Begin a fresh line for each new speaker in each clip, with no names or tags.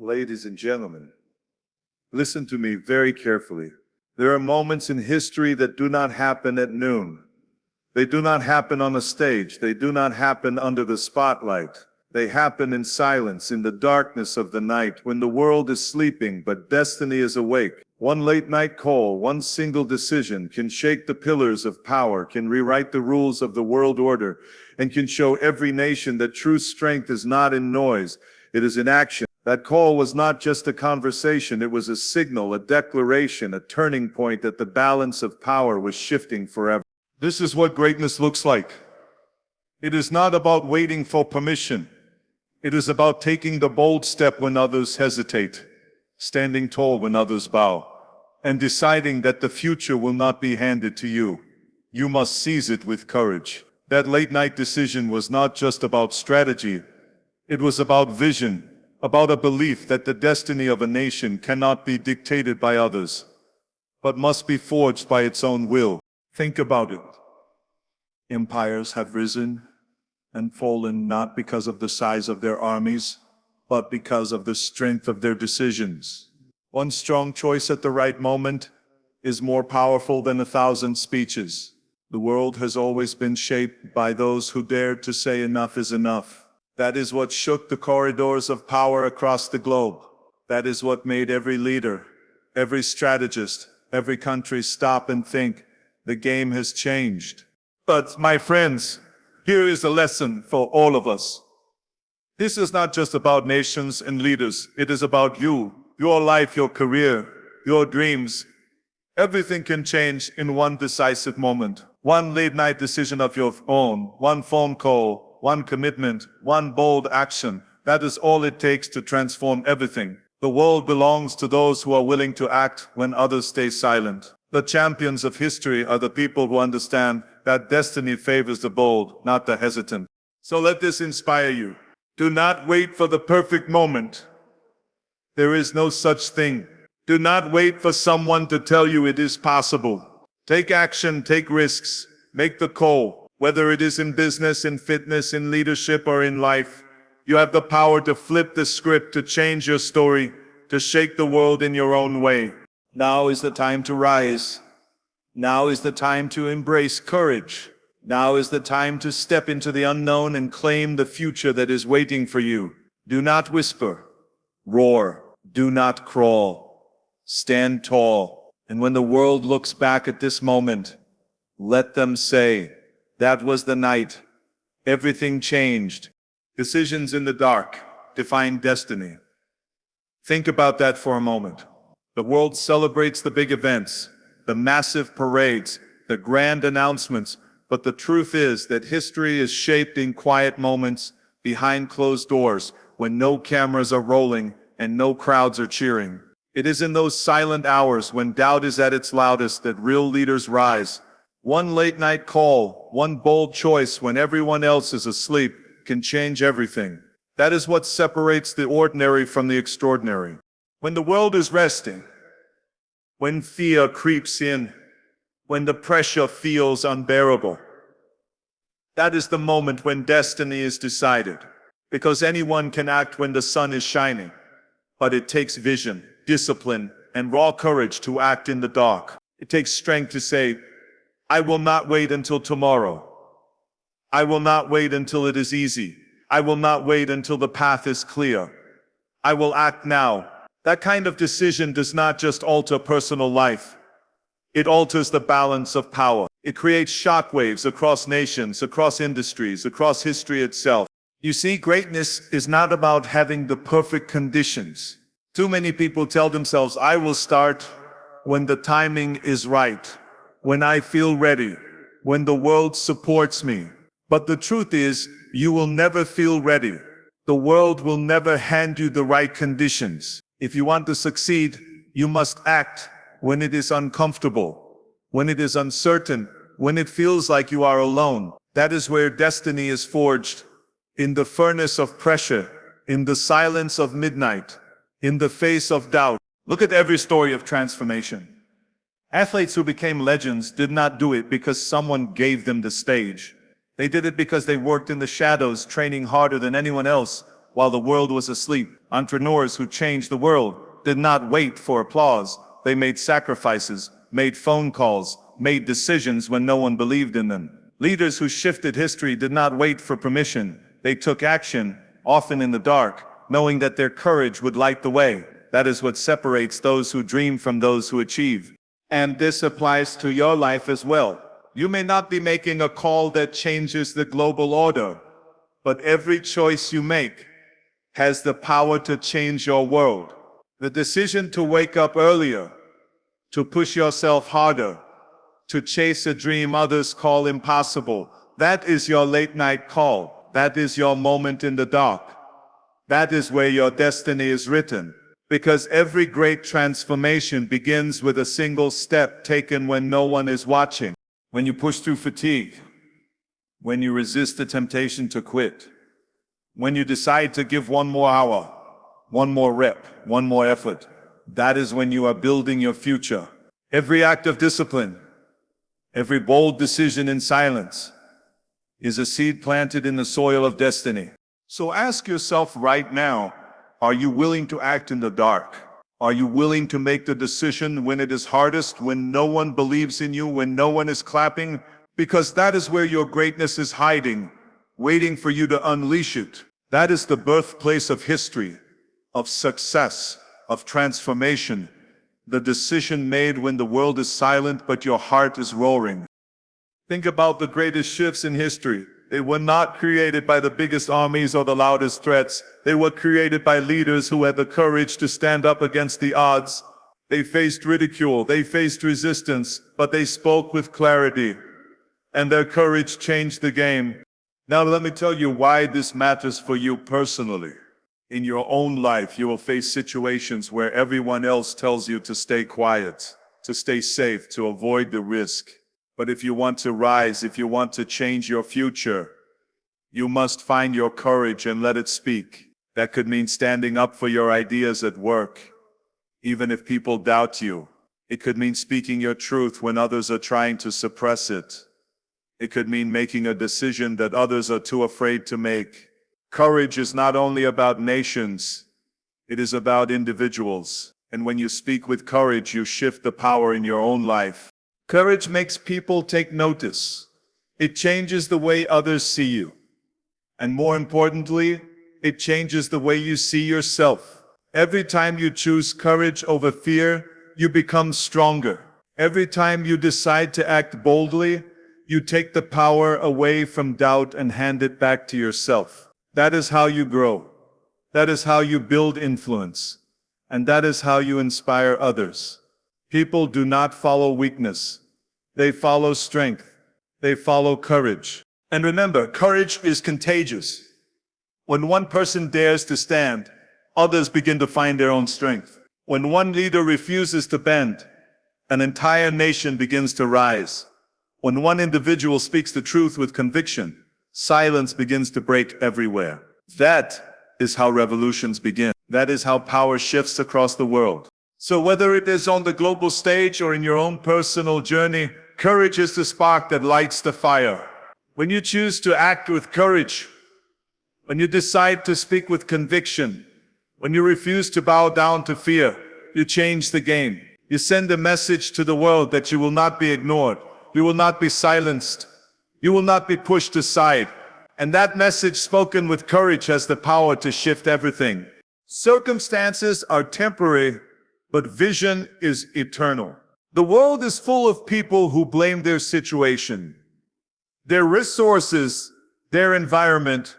Ladies and gentlemen, listen to me very carefully. There are moments in history that do not happen at noon. They do not happen on a stage. They do not happen under the spotlight. They happen in silence, in the darkness of the night, when the world is sleeping but destiny is awake. One late night call, one single decision can shake the pillars of power, can rewrite the rules of the world order, and can show every nation that true strength is not in noise, it is in action. That call was not just a conversation, it was a signal, a declaration, a turning point that the balance of power was shifting forever. This is what greatness looks like. It is not about waiting for permission. It is about taking the bold step when others hesitate, standing tall when others bow, and deciding that the future will not be handed to you. You must seize it with courage. That late night decision was not just about strategy. It was about vision, about a belief that the destiny of a nation cannot be dictated by others, but must be forged by its own will. Think about it. Empires have risen and fallen not because of the size of their armies, but because of the strength of their decisions. One strong choice at the right moment is more powerful than 1,000 speeches. The world has always been shaped by those who dared to say enough is enough. That is what shook the corridors of power across the globe. That is what made every leader, every strategist, every country stop and think, the game has changed. But my friends, here is a lesson for all of us. This is not just about nations and leaders. It is about you, your life, your career, your dreams. Everything can change in one decisive moment. One late night decision of your own, one phone call, one commitment, one bold action. That is all it takes to transform everything. The world belongs to those who are willing to act when others stay silent. The champions of history are the people who understand that destiny favors the bold, not the hesitant. So let this inspire you. Do not wait for the perfect moment. There is no such thing. Do not wait for someone to tell you it is possible. Take action, take risks, make the call. Whether it is in business, in fitness, in leadership, or in life, you have the power to flip the script, to change your story, to shake the world in your own way. Now is the time to rise. Now is the time to embrace courage. Now is the time to step into the unknown and claim the future that is waiting for you. Do not whisper. Roar. Do not crawl. Stand tall. And when the world looks back at this moment, let them say, that was the night. Everything changed. Decisions in the dark define destiny. Think about that for a moment. The world celebrates the big events, the massive parades, the grand announcements, but the truth is that history is shaped in quiet moments, behind closed doors, when no cameras are rolling and no crowds are cheering. It is in those silent hours when doubt is at its loudest that real leaders rise. One late night call, one bold choice when everyone else is asleep can change everything. That is what separates the ordinary from the extraordinary. When the world is resting, when fear creeps in, when the pressure feels unbearable, that is the moment when destiny is decided. Because anyone can act when the sun is shining, but it takes vision, discipline, and raw courage to act in the dark. It takes strength to say, I will not wait until tomorrow. I will not wait until it is easy. I will not wait until the path is clear. I will act now. That kind of decision does not just alter personal life. It alters the balance of power. It creates shockwaves across nations, across industries, across history itself. You see, greatness is not about having the perfect conditions. Too many people tell themselves, I will start when the timing is right, when I feel ready, when the world supports me. But the truth is, you will never feel ready. The world will never hand you the right conditions. If you want to succeed, you must act when it is uncomfortable, when it is uncertain, when it feels like you are alone. That is where destiny is forged. In the furnace of pressure, in the silence of midnight, in the face of doubt. Look at every story of transformation. Athletes who became legends did not do it because someone gave them the stage. They did it because they worked in the shadows, training harder than anyone else, while the world was asleep. Entrepreneurs who changed the world did not wait for applause. They made sacrifices, made phone calls, made decisions when no one believed in them. Leaders who shifted history did not wait for permission. They took action, often in the dark, knowing that their courage would light the way. That is what separates those who dream from those who achieve. And this applies to your life as well. You may not be making a call that changes the global order, but every choice you make has the power to change your world. The decision to wake up earlier, to push yourself harder, to chase a dream others call impossible, that is your late night call. That is your moment in the dark. That is where your destiny is written. Because every great transformation begins with a single step taken when no one is watching. When you push through fatigue, when you resist the temptation to quit, when you decide to give one more hour, one more rep, one more effort, that is when you are building your future. Every act of discipline, every bold decision in silence, is a seed planted in the soil of destiny. So ask yourself right now, are you willing to act in the dark? Are you willing to make the decision when it is hardest, when no one believes in you, when no one is clapping? Because that is where your greatness is hiding, waiting for you to unleash it. That is the birthplace of history, of success, of transformation. The decision made when the world is silent but your heart is roaring. Think about the greatest shifts in history. They were not created by the biggest armies or the loudest threats. They were created by leaders who had the courage to stand up against the odds. They faced ridicule, they faced resistance, but they spoke with clarity. And their courage changed the game. Now let me tell you why this matters for you personally. In your own life, you will face situations where everyone else tells you to stay quiet, to stay safe, to avoid the risk. But if you want to rise, if you want to change your future, you must find your courage and let it speak. That could mean standing up for your ideas at work, even if people doubt you. It could mean speaking your truth when others are trying to suppress it. It could mean making a decision that others are too afraid to make. Courage is not only about nations, it is about individuals. And when you speak with courage, you shift the power in your own life. Courage makes people take notice. It changes the way others see you. And more importantly, it changes the way you see yourself. Every time you choose courage over fear, you become stronger. Every time you decide to act boldly, you take the power away from doubt and hand it back to yourself. That is how you grow. That is how you build influence. And that is how you inspire others. People do not follow weakness. They follow strength. They follow courage. And remember, courage is contagious. When one person dares to stand, others begin to find their own strength. When one leader refuses to bend, an entire nation begins to rise. When one individual speaks the truth with conviction, silence begins to break everywhere. That is how revolutions begin. That is how power shifts across the world. So whether it is on the global stage or in your own personal journey, courage is the spark that lights the fire. When you choose to act with courage, when you decide to speak with conviction, when you refuse to bow down to fear, you change the game. You send a message to the world that you will not be ignored. You will not be silenced. You will not be pushed aside. And that message spoken with courage has the power to shift everything. Circumstances are temporary, but vision is eternal. The world is full of people who blame their situation, their resources, their environment,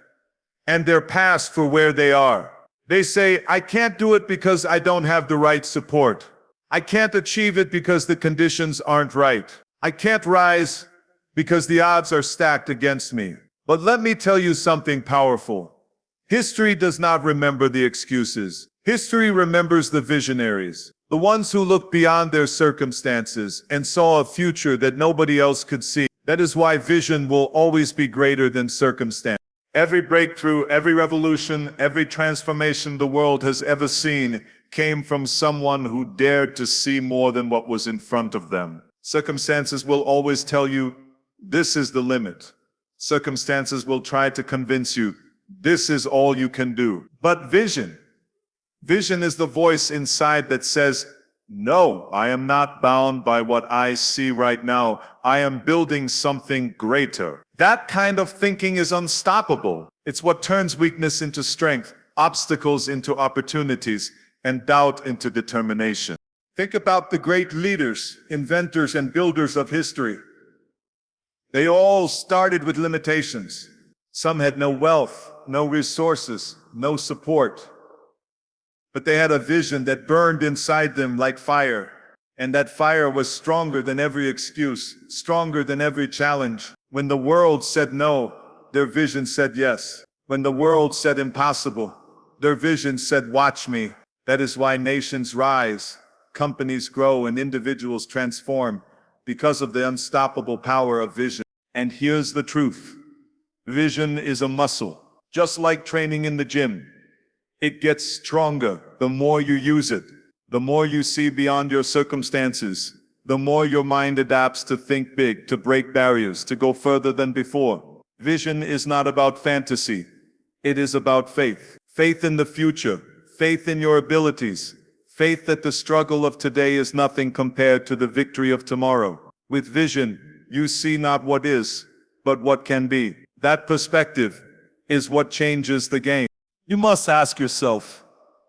and their past for where they are. They say, I can't do it because I don't have the right support. I can't achieve it because the conditions aren't right. I can't rise because the odds are stacked against me. But let me tell you something powerful. History does not remember the excuses. History remembers the visionaries, the ones who looked beyond their circumstances and saw a future that nobody else could see. That is why vision will always be greater than circumstance. Every breakthrough, every revolution, every transformation the world has ever seen came from someone who dared to see more than what was in front of them. Circumstances will always tell you, this is the limit. Circumstances will try to convince you, This is all you can do. But vision is the voice inside that says, no, I am not bound by what I see right now. I am building something greater. That kind of thinking is unstoppable. It's what turns weakness into strength, obstacles into opportunities, and doubt into determination. Think about the great leaders, inventors, and builders of history. They all started with limitations. Some had no wealth, no resources, no support. But they had a vision that burned inside them like fire. And that fire was stronger than every excuse, stronger than every challenge. When the world said no, their vision said yes. When the world said impossible, their vision said, watch me. That is why nations rise, companies grow, and individuals transform, because of the unstoppable power of vision. And here's the truth. Vision is a muscle, just like training in the gym. It gets stronger the more you use it, the more you see beyond your circumstances, the more your mind adapts to think big, to break barriers, to go further than before. Vision is not about fantasy. It is about faith. Faith in the future, faith in your abilities, faith that the struggle of today is nothing compared to the victory of tomorrow. With vision, you see not what is, but what can be. That perspective is what changes the game. You must ask yourself,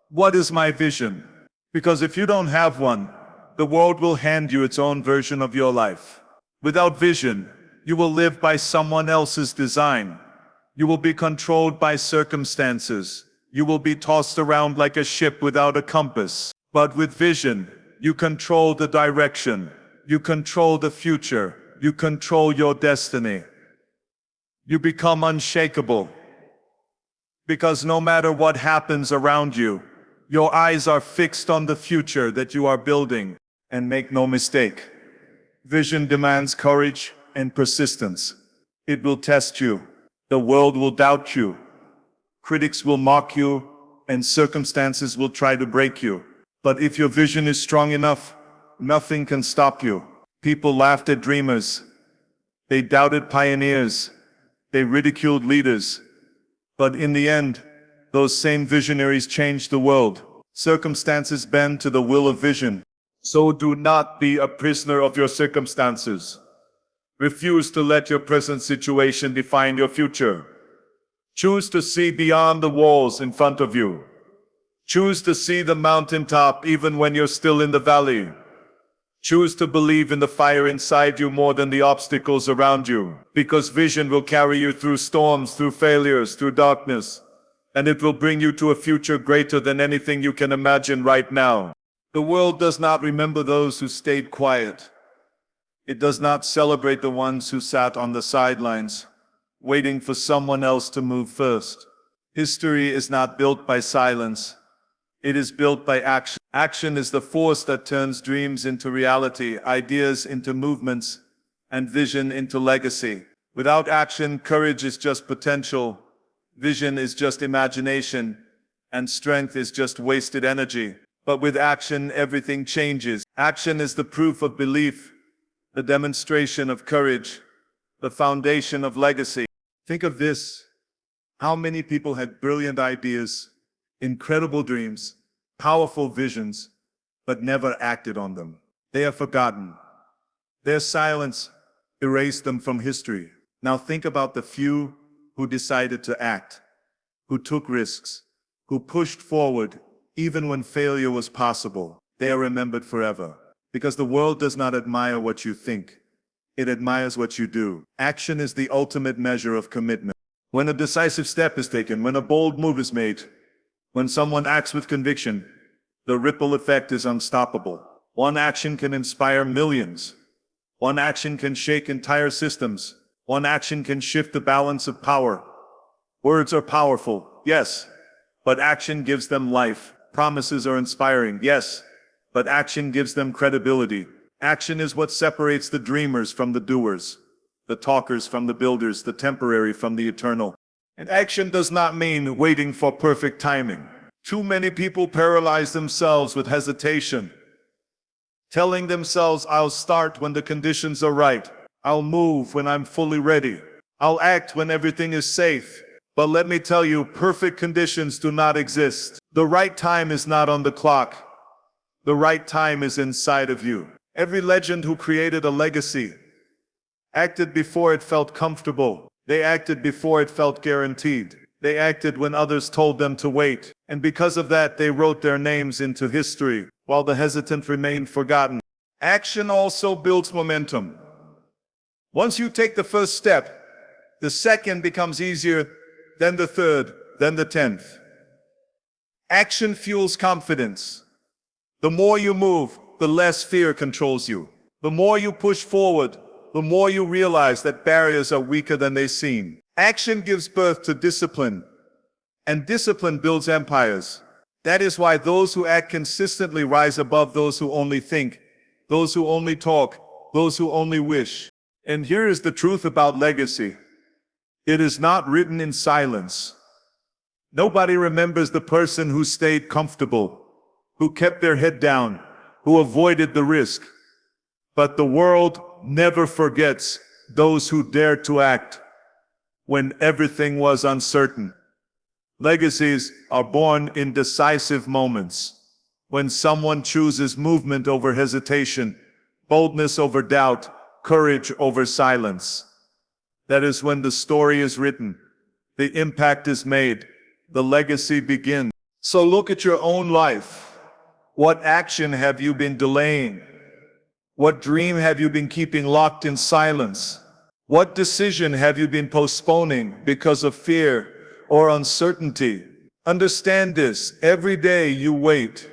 what is my vision? Because if you don't have one, the world will hand you its own version of your life. Without vision, you will live by someone else's design. You will be controlled by circumstances. You will be tossed around like a ship without a compass. But with vision, you control the direction. You control the future. You control your destiny. You become unshakable. Because no matter what happens around you, your eyes are fixed on the future that you are building. And make no mistake, vision demands courage and persistence. It will test you. The world will doubt you. Critics will mock you, and circumstances will try to break you. But if your vision is strong enough, nothing can stop you. People laughed at dreamers. They doubted pioneers. They ridiculed leaders. But in the end, those same visionaries changed the world. Circumstances bend to the will of vision. So do not be a prisoner of your circumstances. Refuse to let your present situation define your future. Choose to see beyond the walls in front of you. Choose to see the mountaintop even when you're still in the valley. Choose to believe in the fire inside you more than the obstacles around you. Because vision will carry you through storms, through failures, through darkness. And it will bring you to a future greater than anything you can imagine right now. The world does not remember those who stayed quiet. It does not celebrate the ones who sat on the sidelines, waiting for someone else to move first. History is not built by silence. It is built by action. Action is the force that turns dreams into reality, ideas into movements, and vision into legacy. Without action, courage is just potential, vision is just imagination, and strength is just wasted energy. But with action, everything changes. Action is the proof of belief, the demonstration of courage, the foundation of legacy. Think of this. How many people had brilliant ideas, incredible dreams, powerful visions, but never acted on them? They are forgotten. Their silence erased them from history. Now think about the few who decided to act, who took risks, who pushed forward even when failure was possible. They are remembered forever. Because the world does not admire what you think. It admires what you do. Action is the ultimate measure of commitment. When a decisive step is taken, when a bold move is made, when someone acts with conviction, the ripple effect is unstoppable. One action can inspire millions. One action can shake entire systems. One action can shift the balance of power. Words are powerful, yes, but action gives them life. Promises are inspiring, yes, but action gives them credibility. Action is what separates the dreamers from the doers, the talkers from the builders, the temporary from the eternal. And action does not mean waiting for perfect timing. Too many people paralyze themselves with hesitation, telling themselves, I'll start when the conditions are right. I'll move when I'm fully ready. I'll act when everything is safe. But let me tell you, perfect conditions do not exist. The right time is not on the clock. The right time is inside of you. Every legend who created a legacy acted before it felt comfortable. They acted before it felt guaranteed. They acted when others told them to wait. And because of that, they wrote their names into history, while the hesitant remained forgotten. Action also builds momentum. Once you take the first step, the second becomes easier, then the third, then the 10th. Action fuels confidence. The more you move, the less fear controls you. The more you push forward, the more you realize that barriers are weaker than they seem. Action gives birth to discipline, and discipline builds empires. That is why those who act consistently rise above those who only think, those who only talk, those who only wish. And here is the truth about legacy. It is not written in silence. Nobody remembers the person who stayed comfortable, who kept their head down, who avoided the risk. But the world never forgets those who dared to act when everything was uncertain. Legacies are born in decisive moments, when someone chooses movement over hesitation, boldness over doubt, courage over silence. That is when the story is written, the impact is made, the legacy begins. So look at your own life. What action have you been delaying? What dream have you been keeping locked in silence? What decision have you been postponing because of fear or uncertainty? Understand this: every day you wait,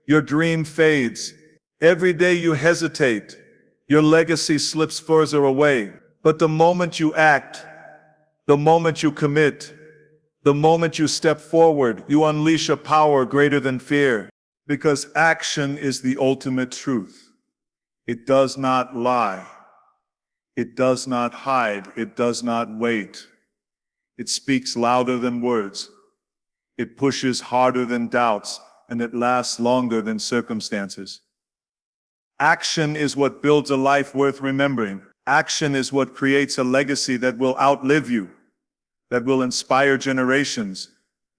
your dream fades. Every day you hesitate, your legacy slips further away. But the moment you act, the moment you commit, the moment you step forward, you unleash a power greater than fear. Because action is the ultimate truth. It does not lie. It does not hide. It does not wait. It speaks louder than words. It pushes harder than doubts, and it lasts longer than circumstances. Action is what builds a life worth remembering. Action is what creates a legacy that will outlive you, that will inspire generations,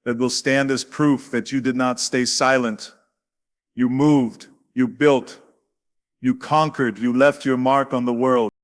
that will stand as proof that you did not stay silent. You moved, you built, you conquered, you left your mark on the world.